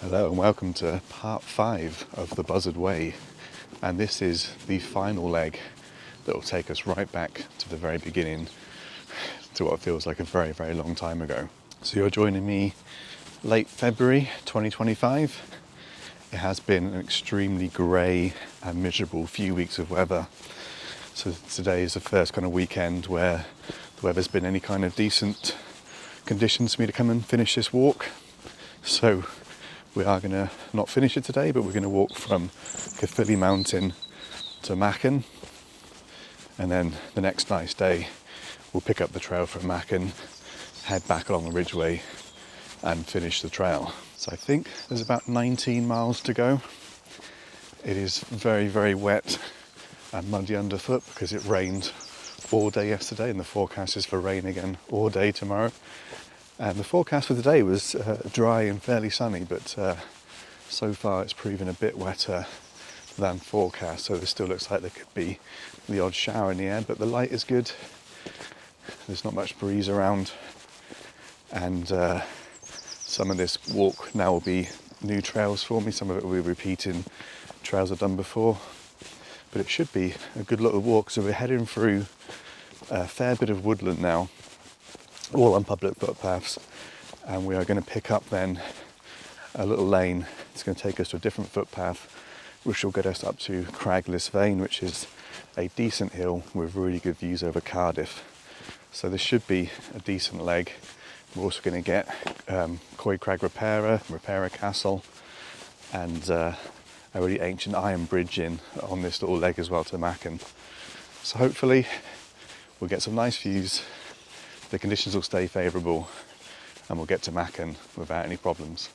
Hello and welcome to part 5 of the Buzzard Way, and this is the final leg that will take us right back to the very beginning, to what feels like a very, very long time ago. So you're joining me late February 2025. It has been an extremely grey and miserable few weeks of weather. So today is the first kind of weekend where the weather's been any kind of decent conditions for me to come and finish this walk. So we are going to not finish it today, but we're going to walk from Caerphilly Mountain to Machen, and then the next nice day we'll pick up the trail from Machen, head back along the Ridgeway and finish the trail. So I think there's about 19 miles to go. It is very, very wet and muddy underfoot because it rained all day yesterday, and the forecast is for rain again all day tomorrow. And the forecast for the day was dry and fairly sunny, but so far it's proven a bit wetter than forecast, so there still looks like there could be the odd shower in the air, but the light is good. There's not much breeze around, and some of this walk now will be new trails for me. Some of it will be repeating trails I've done before, but it should be a good little walk. So we're heading through a fair bit of woodland now, all on public footpaths, and we are going to pick up then a little lane. It's going to take us to a different footpath, which will get us up to Cragless Vane, which is a decent hill with really good views over Cardiff. So this should be a decent leg. We're also going to get Coy Crag Repairer Castle, and a really ancient iron bridge in on this little leg as well to Machen. So hopefully we'll get some nice views, the conditions will stay favourable, and we'll get to Machen without any problems.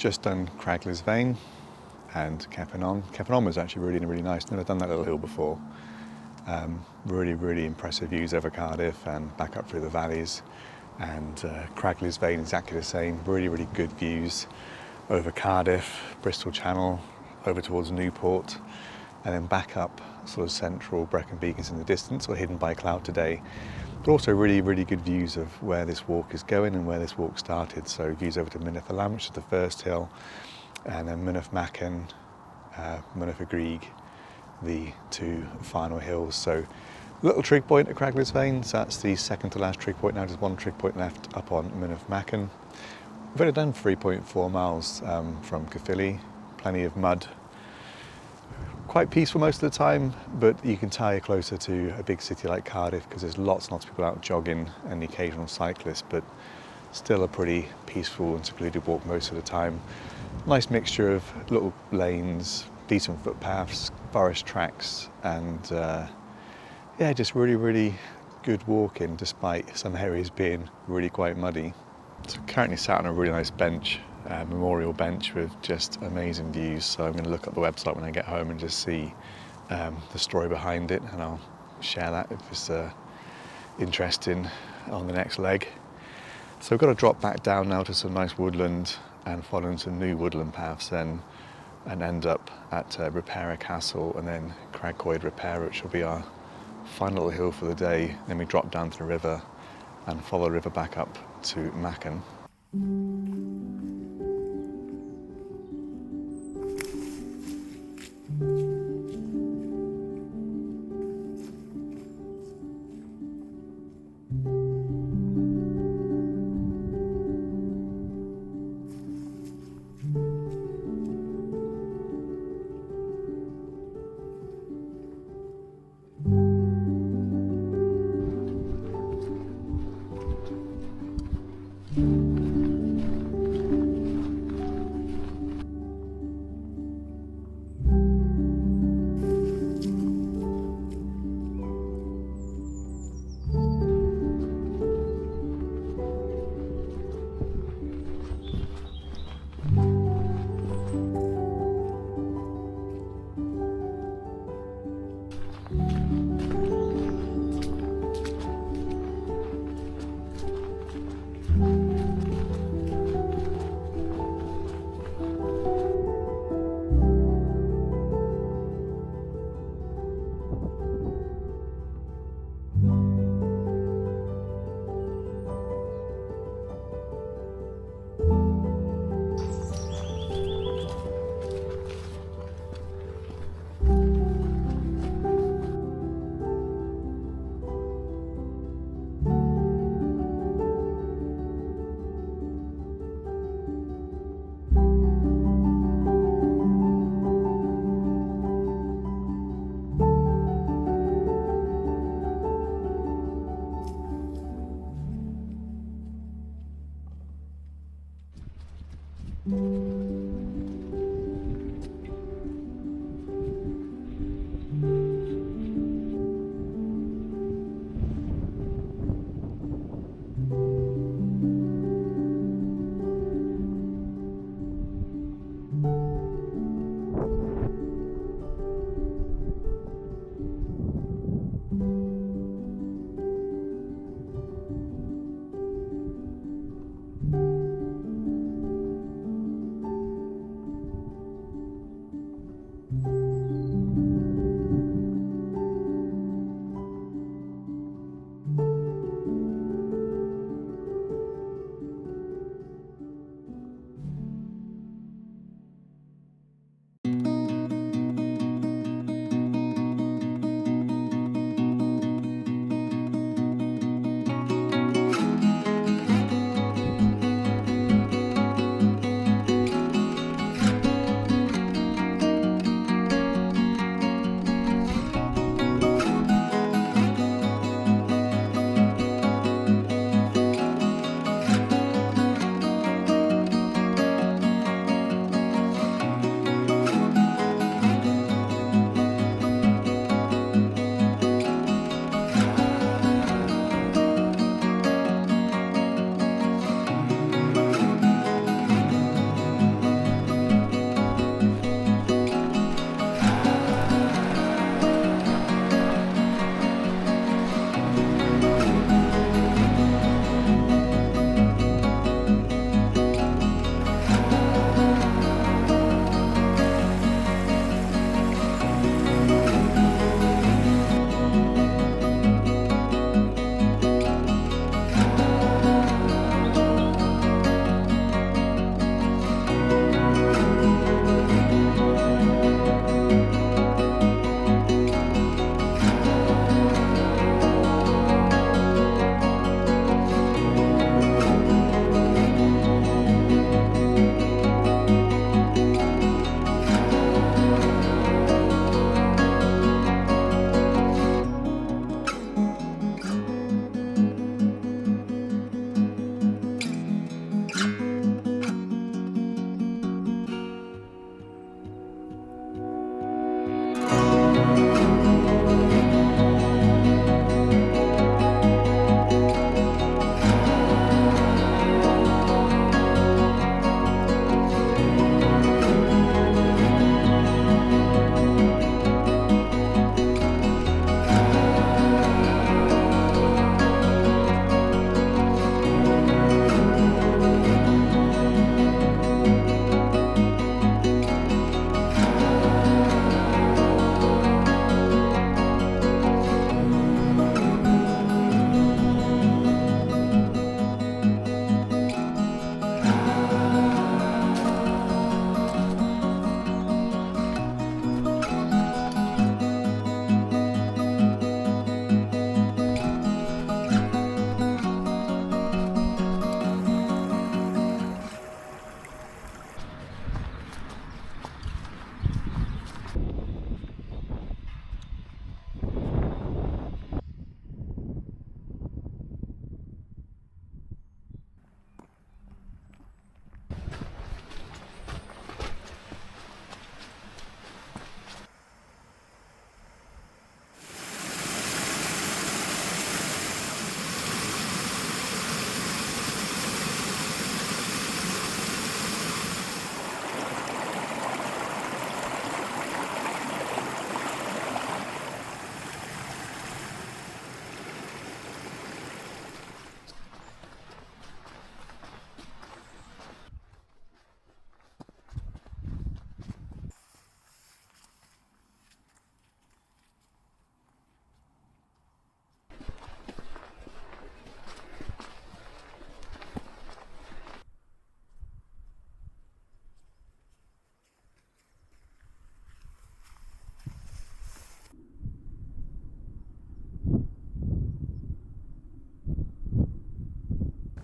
just done Cragley's Vein and Caerphilly. Caerphilly was actually really nice. Never done that little hill before. Really impressive views over Cardiff and back up through the valleys. And Cragley's Vein exactly the same. Really good views over Cardiff, Bristol Channel, over towards Newport, and then back up sort of central Brecon Beacons in the distance, or hidden by cloud today. But also really good views of where this walk is going and where this walk started. So views over to Mynyddylan, which is the first hill, and then Mynyddylan, Mynyddylan, the two final hills. So little trig point at Cragley's Vein, so that's the second to last trig point now, just one trig point left up on Mynyddylan. We've only done 3.4 miles from Caerphilly, plenty of mud. Quite peaceful most of the time, but you can tell you're closer to a big city like Cardiff because there's lots and lots of people out jogging and the occasional cyclist, but still a pretty peaceful and secluded walk most of the time. Nice mixture of little lanes, decent footpaths, forest tracks, and yeah, just really good walking despite some areas being really quite muddy. So currently sat on a really nice bench, memorial bench with just amazing views. So I'm going to look at the website when I get home and just see the story behind it, and I'll share that if it's interesting on the next leg. So we've got to drop back down now to some nice woodland and follow some new woodland paths then, and end up at Repairer Castle and then Cragcoed Repairer, which will be our final little hill for the day. Then we drop down to the river and follow the river back up to Machen.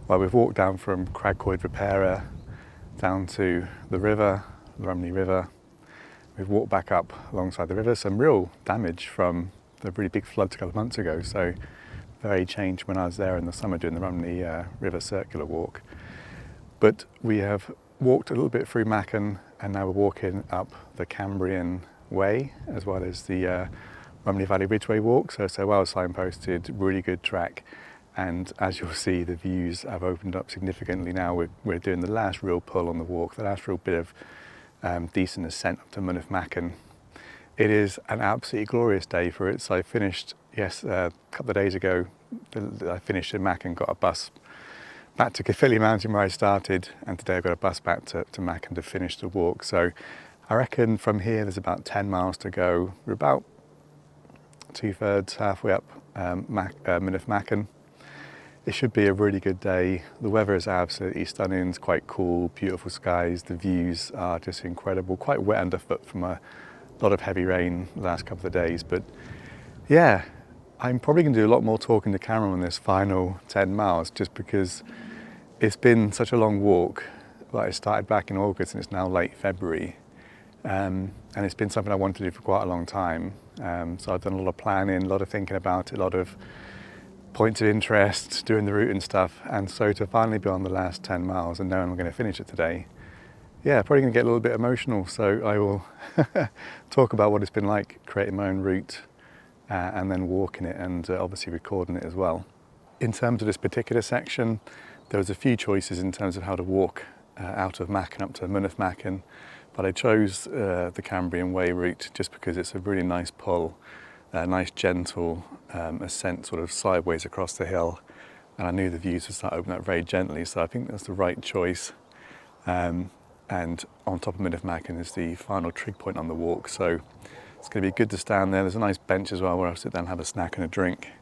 Well, we've walked down from Cragcoed Repairer down to the river, the Rumney River. We've walked back up alongside the river. Some real damage from the really big floods a couple of months ago, so very changed when I was there in the summer doing the Rumney River Circular Walk. But we have walked a little bit through Machen, and now we're walking up the Cambrian Way as well as the Rumney Valley Ridgeway Walk. So well signposted, really good track. And as you'll see, the views have opened up significantly now. We're doing the last real pull on the walk, the last real bit of decent ascent up to Pontllanfraith. It is an absolutely glorious day for it. So I finished, a couple of days ago, I finished in Machen, got a bus back to Caerphilly Mountain where I started, and today I've got a bus back to Machen to finish the walk. So I reckon from here there's about 10 miles to go. We're about 2/3, halfway up Pontllanfraith. It should be a really good day. The weather is absolutely stunning. It's quite cool, beautiful skies. The views are just incredible. Quite wet underfoot from a lot of heavy rain the last couple of days. But yeah, I'm probably going to do a lot more talking to camera on this final 10 miles just because it's been such a long walk. Like, it started back in August and it's now late February. And it's been something I wanted to do for quite a long time. So I've done a lot of planning, a lot of thinking about it, a lot of points of interest, doing the route and stuff. And so to finally be on the last 10 miles and knowing I'm going to finish it today, yeah, probably going to get a little bit emotional. So I will talk about what it's been like creating my own route and then walking it, and obviously recording it as well. In terms of this particular section, there was a few choices in terms of how to walk out of Machen up to Pontllanfraith, but I chose the Cambrian Way route just because it's a really nice pull, a nice gentle ascent sort of sideways across the hill, and I knew the views would start opening up very gently, so I think that's the right choice. And on top of Pontllanfraith is the final trig point on the walk, so it's going to be good to stand there. There's a nice bench as well where I'll sit down and have a snack and a drink.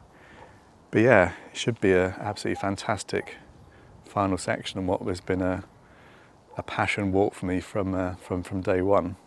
But yeah, it should be an absolutely fantastic final section and what has been a passion walk for me from day one.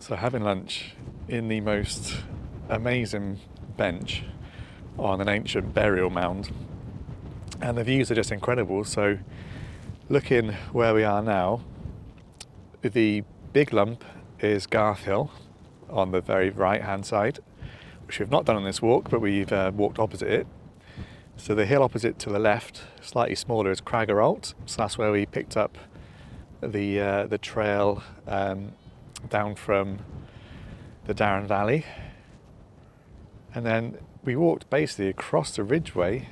So having lunch in the most amazing bench on an ancient burial mound, and the views are just incredible. So looking where we are now, the big lump is Caerphilly on the very right hand side, which we've not done on this walk, but we've walked opposite it. So the hill opposite to the left, slightly smaller, is Caerphilly, so that's where we picked up the trail down from the Darren Valley, and then we walked basically across the ridgeway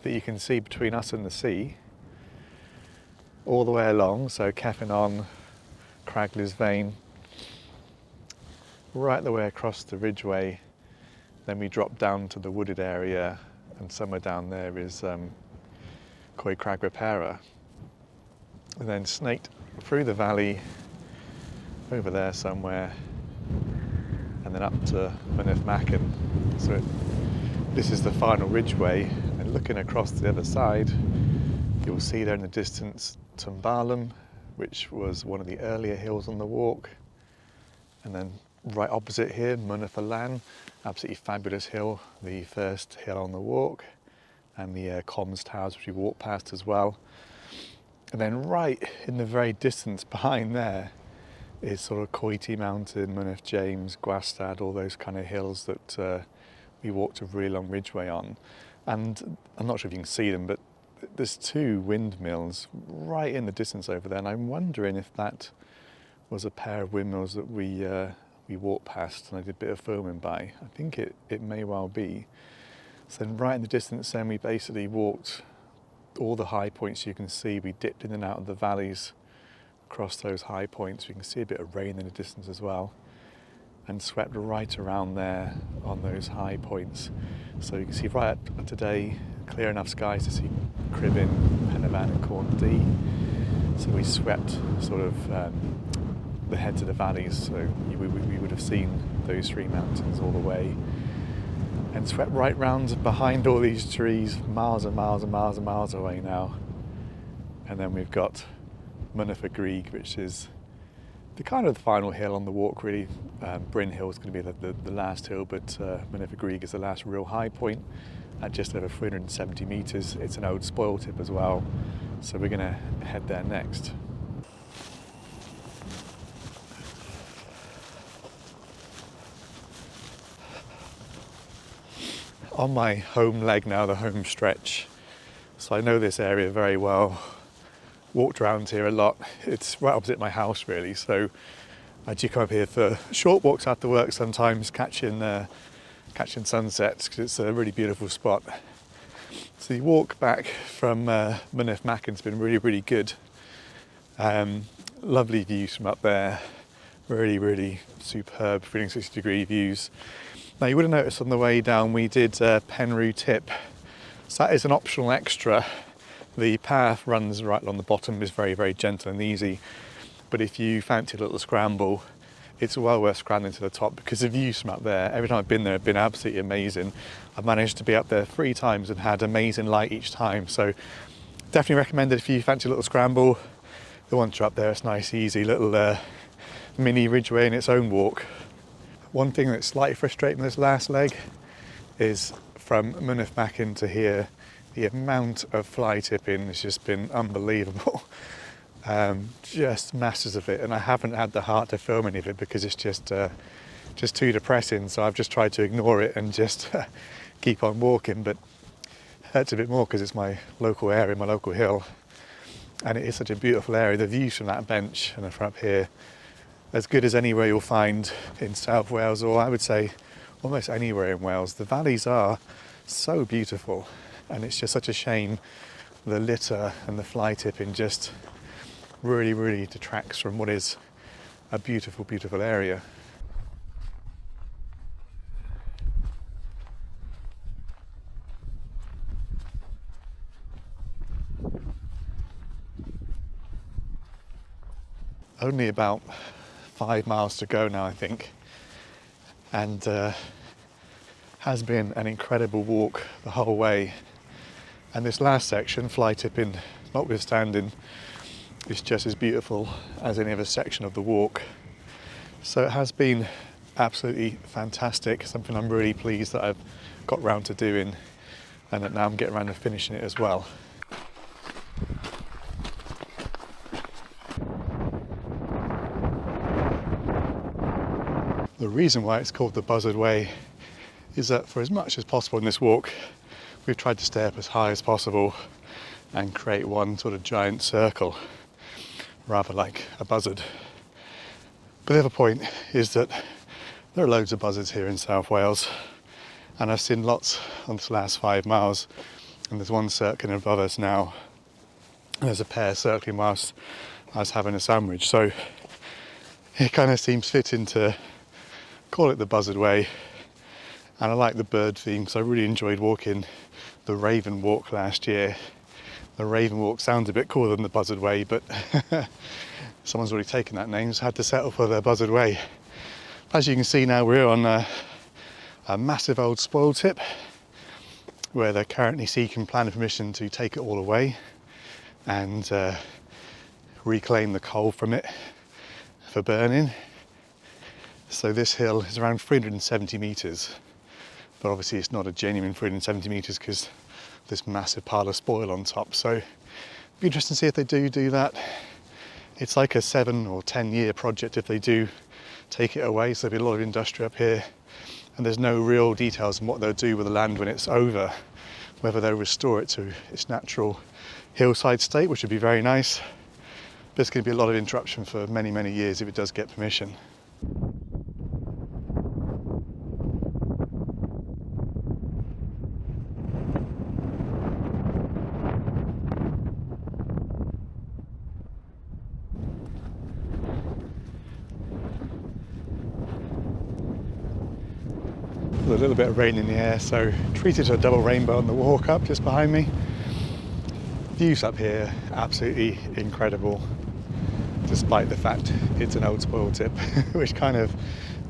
that you can see between us and the sea all the way along, so Caerphilly on Cragley's Vein, right the way across the ridgeway. Then we drop down to the wooded area, and somewhere down there is Coy Crag Repairer, and then snaked through the valley over there somewhere, and then up to Pontllanfraith. So this is the final ridgeway, and looking across the other side, you'll see there in the distance Tumbalum, which was one of the earlier hills on the walk, and then right opposite here, Pontllanfraith, absolutely fabulous hill, the first hill on the walk, and the comms towers which we walked past as well. And then right in the very distance behind there is sort of Caerphilly Mountain, Mynach James, Gwastad, all those kind of hills that we walked a really long ridgeway on. And I'm not sure if you can see them, but there's two windmills right in the distance over there, and I'm wondering if that was a pair of windmills that we walked past and I did a bit of filming by. I think it may well be. So then right in the distance then we basically walked all the high points you can see. We dipped in and out of the valleys across those high points. We can see a bit of rain in the distance as well, and swept right around there on those high points. So you can see right up today, clear enough skies to see Cribbin, Penavant and Corn D. So we swept sort of the heads of the valleys, so we would have seen those three mountains all the way, and swept right round behind all these trees, miles and miles and miles and miles away now. And then we've got Pontllanfraith, which is the kind of the final hill on the walk really. Bryn Hill is going to be the last hill, but Pontllanfraith is the last real high point at just over 370 metres. It's an old spoil tip as well, so we're going to head there next. On my home leg now, the home stretch, so I know this area very well, walked around here a lot. It's right opposite my house really, so I do come up here for short walks after work sometimes, catching sunsets, because it's a really beautiful spot. So the walk back from Pontllanfraith has been really, really good. Lovely views from up there, really, really superb 360-degree views. Now you would have noticed on the way down we did Penrue Tip, so that is an optional extra. The path runs right along the bottom, is very, very gentle and easy, but if you fancy a little scramble, it's well worth scrambling to the top, because the views from up there, every time I've been there, have been absolutely amazing. I've managed to be up there 3 times and had amazing light each time, so definitely recommend it if you fancy a little scramble. The once you're up there, it's nice, easy, little mini ridgeway in its own walk. One thing that's slightly frustrating this last leg is from Pontllanfraith to here, the amount of fly tipping has just been unbelievable. Just masses of it, and I haven't had the heart to film any of it because it's just too depressing, so I've just tried to ignore it and just keep on walking, but it hurts a bit more because it's my local area, my local hill, and it is such a beautiful area. The views from that bench and from up here, as good as anywhere you'll find in South Wales, or I would say almost anywhere in Wales. The valleys are so beautiful, and it's just such a shame the litter and the fly tipping just really, really detracts from what is a beautiful, beautiful area. Only about 5 miles to go now, I think, and has been an incredible walk the whole way. And this last section, fly tipping notwithstanding, is just as beautiful as any other section of the walk. So it has been absolutely fantastic, something I'm really pleased that I've got round to doing, and that now I'm getting around to finishing it as well. The reason why it's called the Buzzard Way is that for as much as possible in this walk, we've tried to stay up as high as possible and create one sort of giant circle, rather like a buzzard. But the other point is that there are loads of buzzards here in South Wales, and I've seen lots on this last 5 miles, and there's one circling above us now, and there's a pair circling whilst I was having a sandwich. So it kind of seems fitting to call it the Buzzard Way. And I like the bird theme, so I really enjoyed walking the Raven Walk last year. The Raven Walk sounds a bit cooler than the Buzzard Way, but someone's already taken that name, so I had to settle for the Buzzard Way. As you can see now, we're on a massive old spoil tip where they're currently seeking planning permission to take it all away and reclaim the coal from it for burning. So this hill is around 370 metres, but obviously it's not a genuine 370 metres because this massive pile of spoil on top. So it'd be interesting to see if they do that. It's like a 7 or 10 year project if they do take it away, so there'll be a lot of industry up here, and there's no real details on what they'll do with the land when it's over, whether they'll restore it to its natural hillside state, which would be very nice. But it's going to be a lot of interruption for many, many years if it does get permission. A little bit of rain in the air, so treated to a double rainbow on the walk up just behind me. Views up here absolutely incredible, despite the fact it's an old spoil tip, which kind of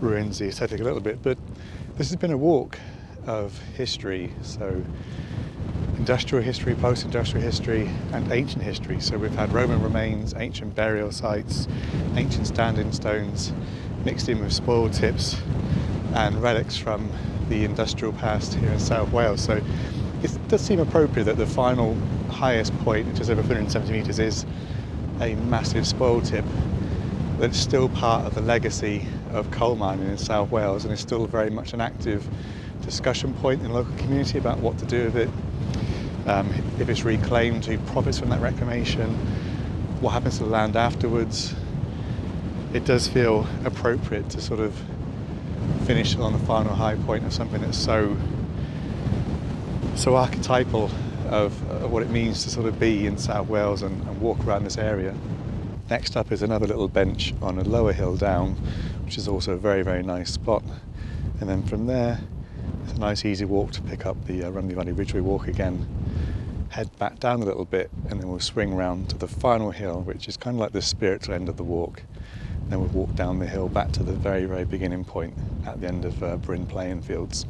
ruins the aesthetic a little bit. But this has been a walk of history, so industrial history, post-industrial history, and ancient history. So we've had Roman remains, ancient burial sites, ancient standing stones, mixed in with spoil tips and relics from the industrial past here in South Wales. So it does seem appropriate that the final highest point, which is over 370 metres, is a massive spoil tip that's still part of the legacy of coal mining in South Wales, and is still very much an active discussion point in the local community about what to do with it. If it's reclaimed, who profits from that reclamation, what happens to the land afterwards. It does feel appropriate to sort of finish on the final high point of something that's so archetypal of what it means to sort of be in South Wales and walk around this area. Next up is another little bench on a lower hill down, which is also a very, very nice spot. And then from there, it's a nice easy walk to pick up the Rumney Valley Ridgeway walk again. Head back down a little bit, and then we'll swing round to the final hill, which is kind of like the spiritual end of the walk. Then we'll walk down the hill back to the very, very beginning point at the end of Bryn playing fields.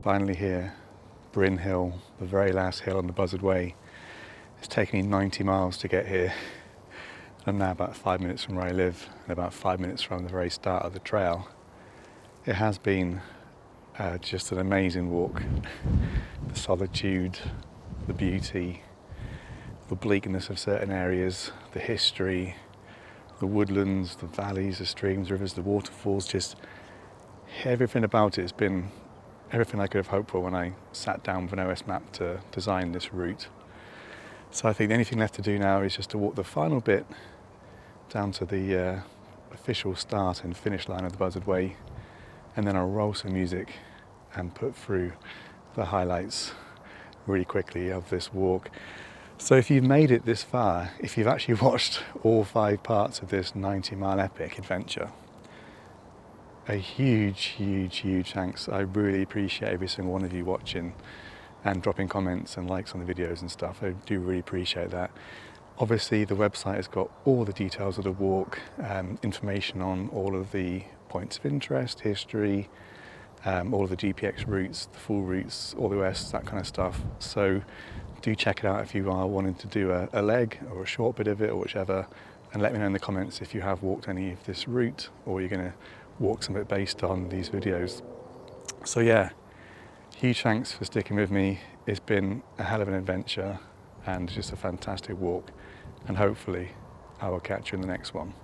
finally here, Bryn Hill, the very last hill on the Buzzard Way. It's taken me 90 miles to get here. I'm now about 5 minutes from where I live and about 5 minutes from the very start of the trail. It has been just an amazing walk. The solitude, the beauty, the bleakness of certain areas, the history, the woodlands, the valleys, the streams, rivers, the waterfalls, just everything about it has been everything I could have hoped for when I sat down with an OS map to design this route. So I think the only thing left to do now is just to walk the final bit down to the official start and finish line of the Buzzard Way, and then I'll roll some music and put through the highlights really quickly of this walk. So if you've made it this far, if you've actually watched all 5 parts of this 90-mile epic adventure, a huge thanks. I really appreciate every single one of you watching and dropping comments and likes on the videos and stuff. I do really appreciate that. Obviously the website has got all the details of the walk, information on all of the points of interest, history, all of the GPX routes, the full routes, all the rest, that kind of stuff. So do check it out if you are wanting to do a leg or a short bit of it or whichever, and let me know in the comments if you have walked any of this route or you're going to walk some of it based on these videos. So yeah, huge thanks for sticking with me. It's been a hell of an adventure and just a fantastic walk, and hopefully I will catch you in the next one.